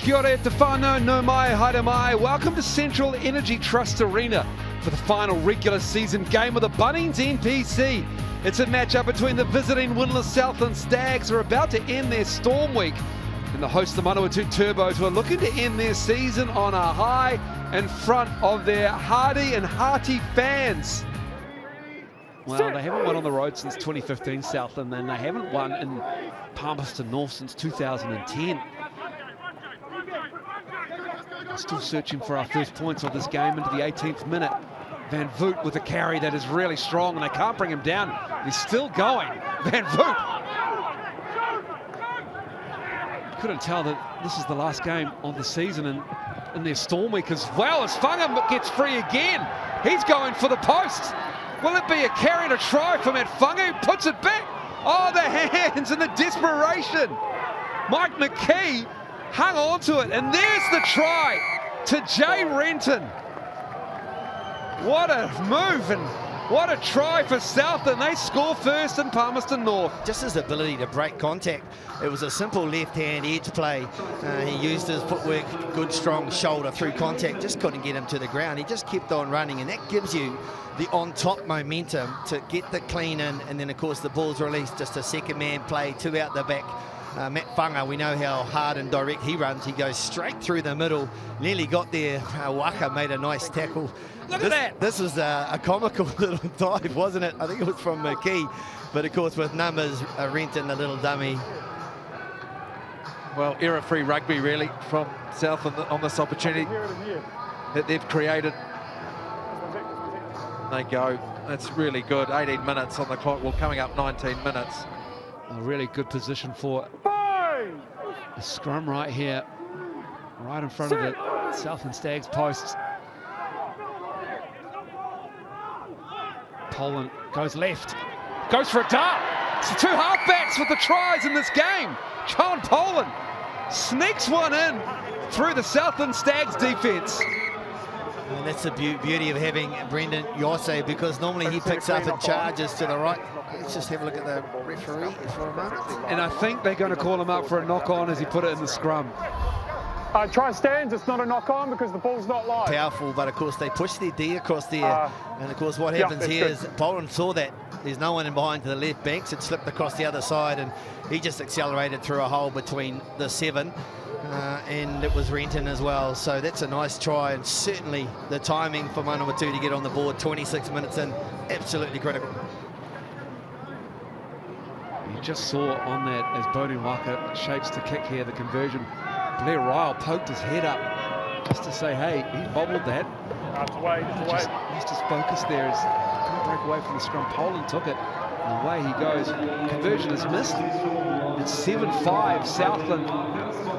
Kia ora te whānau, no mai, haere mai. Welcome to Central Energy Trust Arena for the final regular season game of the Bunnings NPC. It's a matchup between the visiting winless Southland Stags who are about to end their storm week and the host, the Manawatu Turbos, who are looking to end their season on a high in front of their hardy and hearty fans. Well, they haven't won on the road since 2015, Southland, and they haven't won in Palmerston North since 2010. Still searching for our first points of this game into the 18th minute. Van Voot with a carry that is really strong, and they can't bring him down. He's still going. Van Voot. Couldn't tell that this is the last game of the season and in their storm week as well, as Whanga gets free again. He's going for the post. Will it be a carry and a try from that Whanga, who puts it back? Oh, the hands and the desperation. Mike McKee hung on to it, and there's the try to Jay Renton. What a move and what a try for Southland. They score first in Palmerston North. Just his ability to break contact. It was a simple left-hand edge play. He used his footwork, good strong shoulder through contact, just couldn't get him to the ground. He just kept on running, and that gives you the on-top momentum to get the clean in, and then of course the ball's released, just a second man play, two out the back. Matt Whanga, we know how hard and direct he runs. He goes straight through the middle, nearly got there. Waka made a nice tackle. Look at that. This was a comical little dive, wasn't it? I think it was from McKee, but of course with numbers, Renton, the little dummy. Well, error-free rugby really from Southland on this opportunity that they've created. They go. That's really good. 18 minutes on the clock. Well, coming up 19 minutes. A really good position for a scrum right here, right in front of the Southland Stags posts. Poland goes left, goes for a dart. It's the two halfbacks with the tries in this game. John Poland sneaks one in through the Southland Stags defence. And that's the beauty of having Brendan Yosse, because normally he picks up and charges to the right. Let's just have a look at the referee for a moment. And I think they're going to call him up for a knock-on as he put it in the scrum. Try stands, it's not a knock-on because the ball's not live. Powerful, but of course they push their D across there. And of course what happens here is Poland saw that there's no one in behind to the left banks. It slipped across the other side, and he just accelerated through a hole between the seven. And it was Renton as well, so that's a nice try, and certainly the timing for Manawatu to get on the board 26 minutes in, absolutely critical. You just saw on that as Bodie Waka shapes the kick here, the conversion. Blair Ryle poked his head up just to say, hey, he bobbled that. Just lost his focus there as he couldn't break away from the scrum. Poland took it, and away he goes. Conversion is missed. It's 7-5 Southland.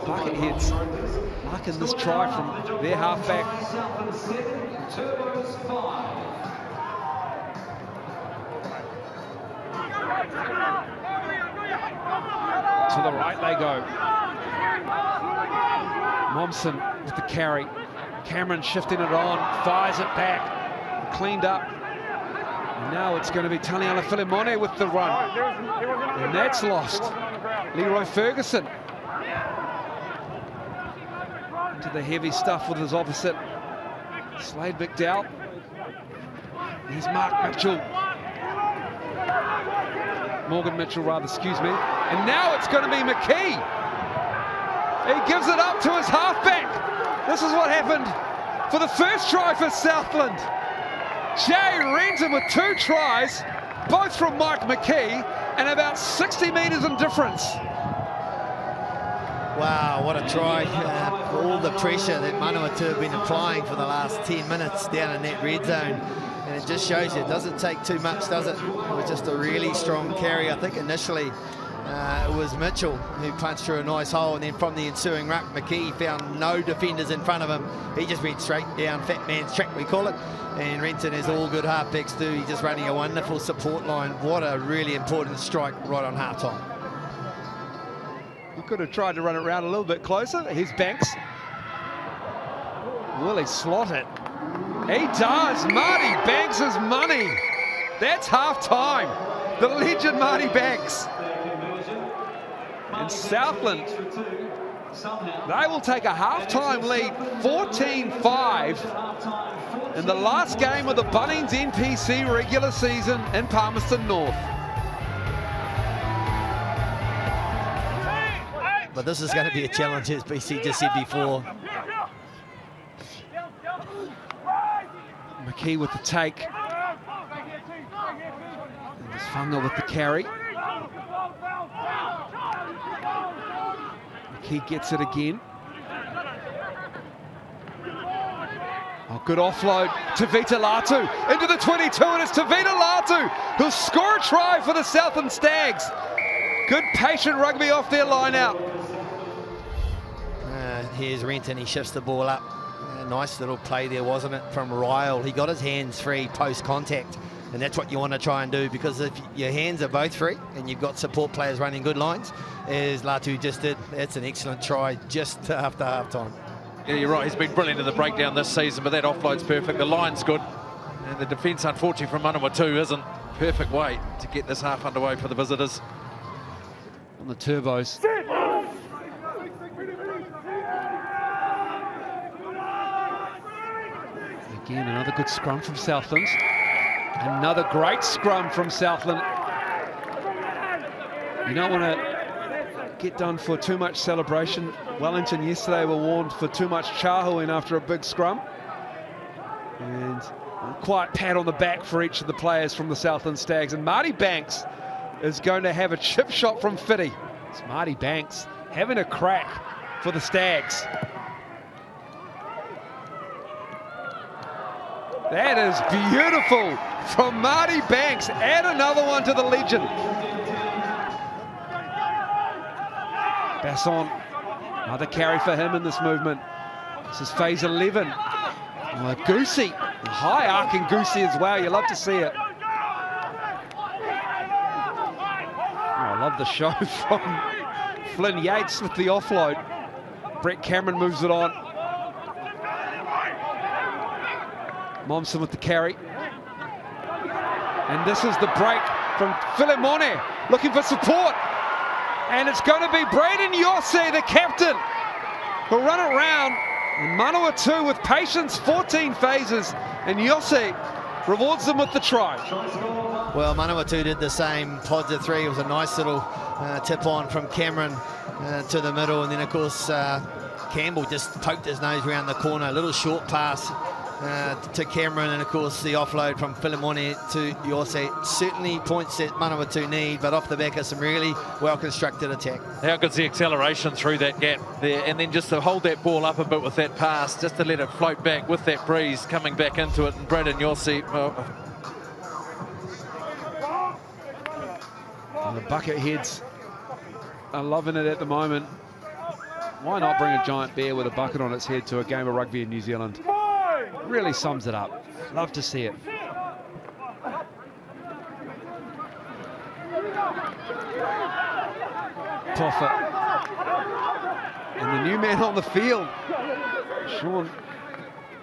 Bucketheads marking this try from their halfback. To the right they go. Momsen with the carry. Cameron shifting it on, fires it back, cleaned up. And now it's going to be Taniela Filimone with the run. And that's lost. Leroy Ferguson into the heavy stuff with his opposite. Slade McDowell. Here's Mark Mitchell. Morgan Mitchell, rather, excuse me. And now it's going to be McKee. He gives it up to his halfback. This is what happened for the first try for Southland. Jay Renton with two tries, both from Mike McKee, and about 60 metres in difference. Wow, what a try. All the pressure that Manawatu have been applying for the last 10 minutes down in that red zone. And it just shows you, it doesn't take too much, does it? It was just a really strong carry. I think initially it was Mitchell who punched through a nice hole, and then from the ensuing ruck, McKee found no defenders in front of him. He just went straight down fat man's track, we call it. And Renton, as all good halfbacks do, he's just running a wonderful support line. What a really important strike right on half-time. He could have tried to run it around a little bit closer. Here's Banks. Will he slot it? He does. Marty Banks' money. That's half-time. The legend Marty Banks. And Southland They will take a half-time lead, 14-5, in the last game of the Bunnings NPC regular season in Palmerston North. But this is going to be a challenge, as BC just said before. McKee with the take. And there's Funga with the carry. McKee gets it again. Oh, good offload to Vita Latu into the 22, and it's Tavita Latu who'll score a try for the Southland Stags. Good patient rugby off their line out. Here's Renton, he shifts the ball up. Nice little play there, wasn't it, from Ryle. He got his hands free post-contact, and that's what you want to try and do, because if your hands are both free and you've got support players running good lines, as Latu just did, that's an excellent try just after half-time. Yeah, you're right. He's been brilliant in the breakdown this season, but that offload's perfect. The line's good, and the defence, unfortunately, from Manawatu isn't perfect way to get this half underway for the visitors. On the turbos. Again, another good scrum from Southland. Another great scrum from Southland. You don't want to get done for too much celebration. Wellington yesterday were warned for too much chahuing after a big scrum. And a quiet pat on the back for each of the players from the Southland Stags. And Marty Banks is going to have a chip shot from Fitty. It's Marty Banks having a crack for the Stags. That is beautiful from Marty Banks. Add another one to the legend. Basson, another carry for him in this movement. This is phase 11. Oh, Goosey, a high arcing Goosey as well. You love to see it. Oh, I love the show from Flynn Yates with the offload. Brett Cameron moves it on. Momsen with the carry. And this is the break from Filimone, looking for support. And it's going to be Braden Yossi, the captain, who'll run it round. And Manawatu with patience, 14 phases, and Yossi rewards them with the try. Well, Manawatu did the same, pods of three. It was a nice little tip on from Cameron to the middle, and then of course Campbell just poked his nose around the corner, a little short pass to Cameron, and of course the offload from Filimone to Yossi. Certainly points that Manawatu need, but off the back of some really well-constructed attack. How good's the acceleration through that gap there, and then just to hold that ball up a bit with that pass, just to let it float back with that breeze coming back into it. And Braden Yossi, the bucket heads are loving it at the moment. Why not bring a giant bear with a bucket on its head to a game of rugby in New Zealand? Really sums it up. Love to see it. Toffa. And the new man on the field, Sean,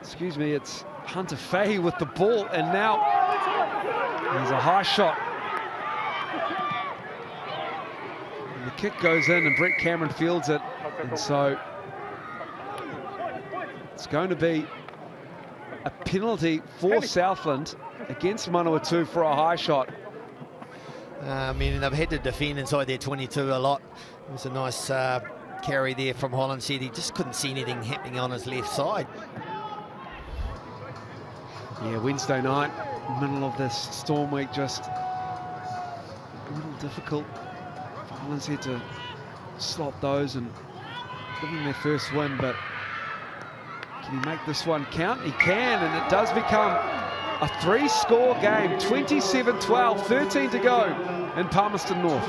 excuse me, it's Hunter Fahey with the ball, and now there's a high shot. And the kick goes in, and Brett Cameron fields it, and so it's going to be a penalty for Southland against Manawatu for a high shot. I mean, they've had to defend inside their 22 a lot. It was a nice carry there from Holland. Said he just couldn't see anything happening on his left side. Yeah, Wednesday night, middle of this storm week, just a little difficult. Holland's had to slot those and give them their first win, but can he make this one count? He can, and it does become a 3-score game. 27-12, 13 to go in Palmerston North.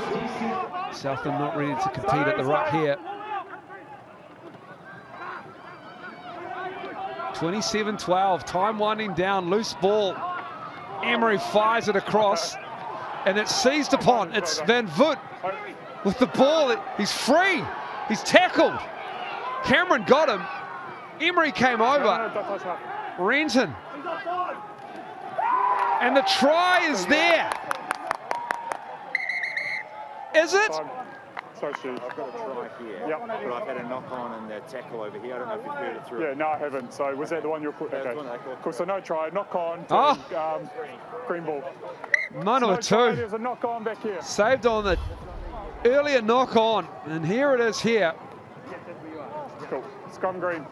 Southland not ready to compete at the ruck here. 27-12, time winding down, loose ball. Emery fires it across, and it's seized upon. It's Van Voet with the ball. He's free. He's tackled. Cameron got him. Emery came over. Renton. And the try is there. Is it? So she. I've got a try here, Yep. but I've had a knock on and a tackle over here. I don't know if you've heard it through. Yeah, no, I haven't. So was that the one you were putting? That's Okay. one I called. Cool. So no try, knock on. To, Oh. Green ball. No try, Manawatu there's a knock on back here. saved on the earlier knock on, and here it is here. Cool. Scrum green.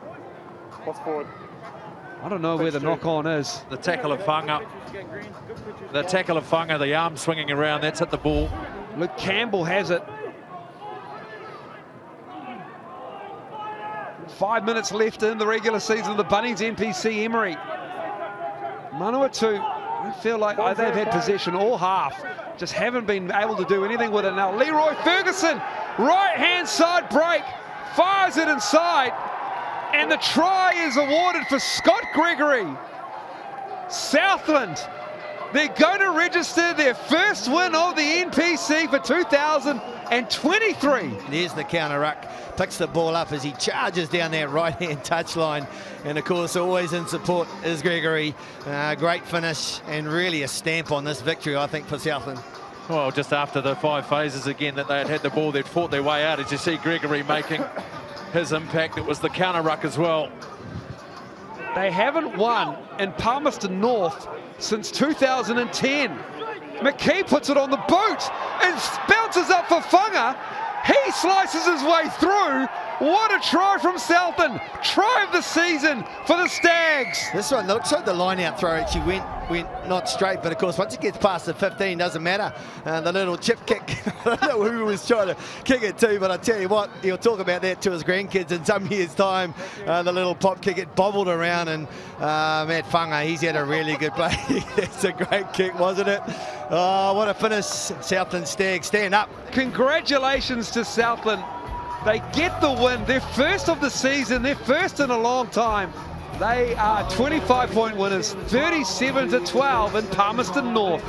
What's forward? I don't know where the knock on is. The tackle of Funga. The tackle of Funga, the arm swinging around, that's hit the ball. Luke Campbell has it. 5 minutes left in the regular season of the Bunnings NPC Emery. Manawatu, I feel like they've had possession all half, just haven't been able to do anything with it. Now Leroy Ferguson, right hand side break, fires it inside, and the try is awarded for Scott Gregory. Southland, they're going to register their first win of the NPC for 2023. There's the counter ruck, picks the ball up as he charges down that right-hand touchline. And of course, always in support is Gregory. Great finish and really a stamp on this victory, I think, for Southland. Well, just after the 5 phases again that they had the ball, they'd fought their way out. As you see Gregory making his impact, it was the counter ruck as well. They haven't won in Palmerston North since 2010. McKee puts it on the boot and bounces up for Funga. He slices his way through. What a try from Southland. Try of the season for the Stags. This one looks like the line-out throw actually went not straight, but of course once it gets past the 15, doesn't matter. The little chip kick, I don't know who was trying to kick it to, but I tell you what, he'll talk about that to his grandkids in some years' time. The little pop kick, it bobbled around, and Matt Funga, he's had a really good play. It's a great kick, wasn't it? Oh, what a finish. Southland Stags stand up. Congratulations to Southland. They get the win, their first of the season, their first in a long time. They are 25-point winners, 37-12 in Palmerston North.